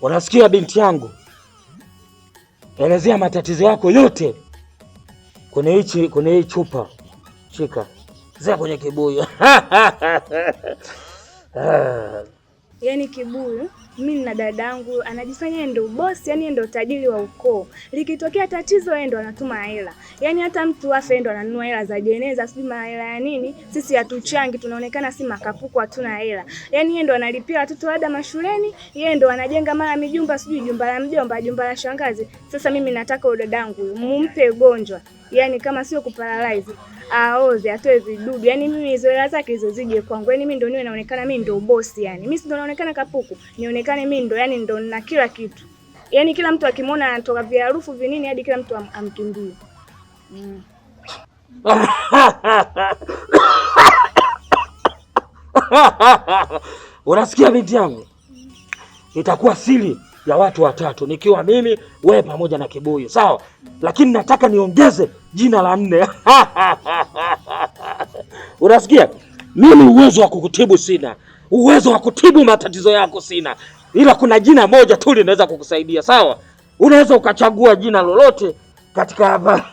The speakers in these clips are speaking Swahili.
Unasikia binti yangu? Elezea matatizo yako yote kwenye hii chupa. Shika. Zea kwenye kibuyu. Yaani kibuyu, mimi na dadangu anajifanya yeye ndio boss, yani yeye ndio tajiri wa ukoo. Likitokea tatizo yeye ndio anatuma hela. Yaani hata mtu afe yeye ndio ananunua hela za jeneza, sijui hela ya nini. Sisi hatuchangi, tunaonekana si makapuku, hatuna hela. Yaani yeye ndio analipia watoto ada mashuleni, yeye ndio anajenga mara mijumba, sijui jumba la mjomba, jumba la shangazi. Sasa mimi nataka dadangu mumpe gonjwa. Yaani kama sio kuparalyze, aoze, atoe vidudu. Yaani mimi hizo hela zake hizo zije kwangu. Yaani mimi ndio niwe naonekana mimi ndio boss yani. Mimi si ndio naonekana kapuku, nionekane mimi ndio yani ndio na kila kitu. Yaani kila mtu akimwona anatoka vya harufu vinini hadi kila mtu amkimbie. Unasikia binti yangu? Itakuwa siri ya watu watatu, nikiwa mimi, wewe pamoja na kibuyu, sawa? Lakini nataka niongeze jina la 4. Unasikia? Mimi uwezo wa kukutibu sina, uwezo wa kutibu matatizo yako sina, ila kuna jina moja tu linaweza kukusaidia, sawa? Unaweza ukachagua jina lolote katika hapa.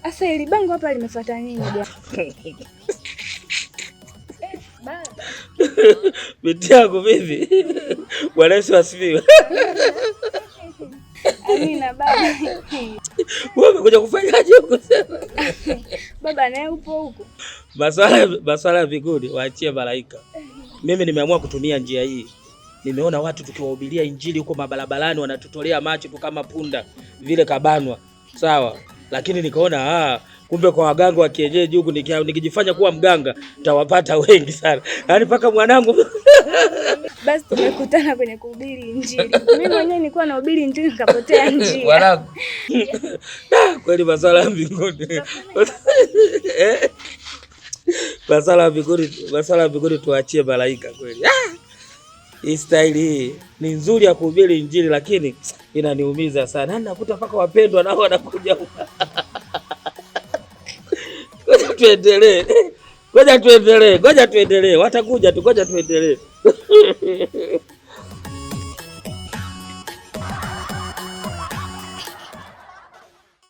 Asa ile bango hapa limefuata nini bwana? Binti yangu vipi? Bwana Yesu asifiwe. Amina baba. Wewe umekuja kufanyaje huko sasa? Baba naye upo huko. Maswala ya vigudi waachie malaika. Mimi nimeamua kutumia njia hii. Nimeona watu tukiwahubiria injili huko mabarabarani wanatutolea macho tu kama punda vile kabanwa. Sawa? Lakini nikaona kumbe kwa waganga wa kienyeji huku nikijifanya kuwa mganga tawapata wengi sana. Yaani paka mwanangu. Basi tumekutana kwenye kuhubiri injili. Mimi mwenyewe nilikuwa nahubiri injili nikapotea njia. Mwanangu. Kweli maswala ya mbinguni. Maswala ya mbinguni tuachie malaika kweli. Hii style hii ni nzuri ya kuhubiri injili lakini inaniumiza sana. Nakuta paka wapendwa nao wanakuja. Ngoja tuendelee. Watakuja tu, ngoja tuendelee.